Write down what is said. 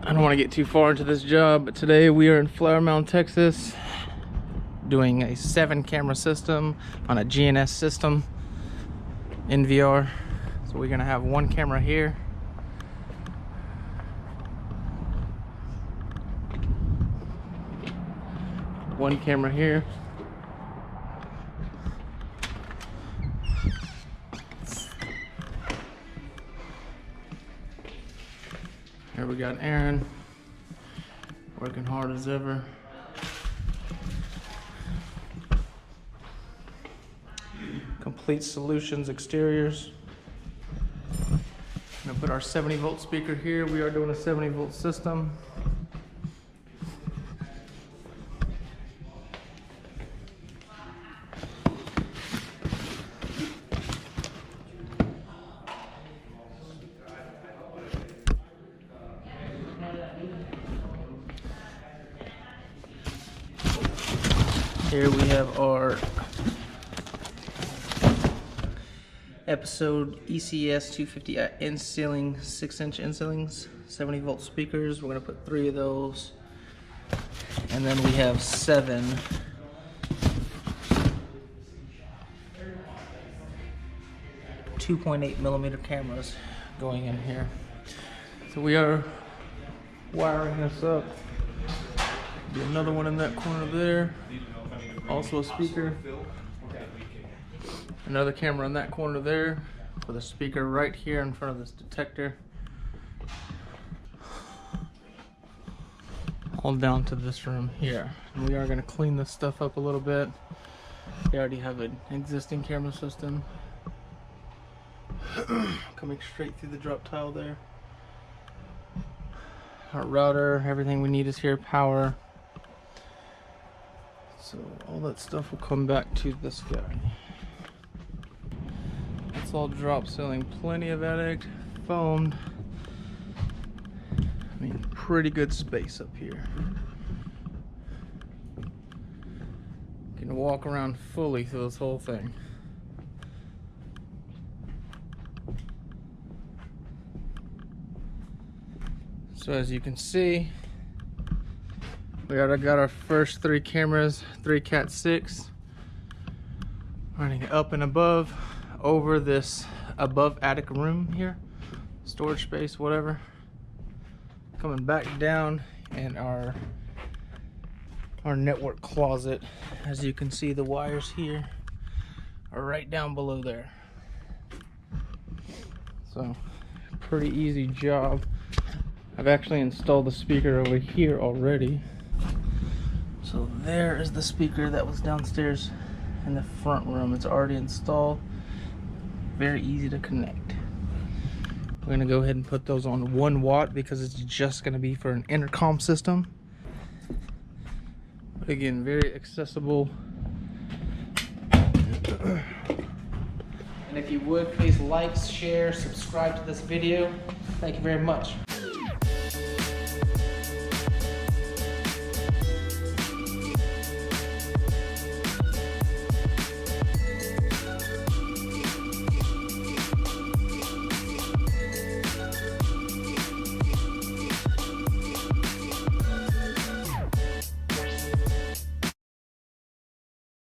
I don't want to get too far into this job, but today we are in Flower Mound, Texas, doing a 7-camera system on a GNS system in VR. So we're gonna have 1 camera here, one camera here, here we got Aaron working hard as ever. Complete Solutions Exteriors. I'm gonna put our 70-volt speaker here. We are doing a 70-volt system. Here we have our Episode ECS 250 in-ceiling 6-inch in-ceilings, 70-volt speakers. We're gonna put 3 of those, and then we have 7 2.8mm cameras going in here. So we are wiring this up. Be another one in that corner there. Also a speaker. Another camera in that corner there, with a speaker right here in front of this detector. All down to this room here. And we are going to clean this stuff up a little bit. They already have an existing camera system coming straight through the drop tile there. Our router, everything we need is here, power. So all that stuff will come back to this guy. It's all drop ceiling, plenty of attic, foamed. I mean, pretty good space up here. Can walk around fully through this whole thing. So as you can see, we already got our first 3 cameras, 3 Cat 6, running up and above over this above attic room here, storage space, whatever. Coming back down in our network closet. As you can see, the wires here are right down below there. So pretty easy job. I've actually installed the speaker over here already. So there is the speaker that was downstairs in the front room. It's already installed. Very easy to connect. We're gonna go ahead and put those on 1 watt because it's just gonna be for an intercom system. But again, very accessible. And if you would, please like, share, subscribe to this video. Thank you very much.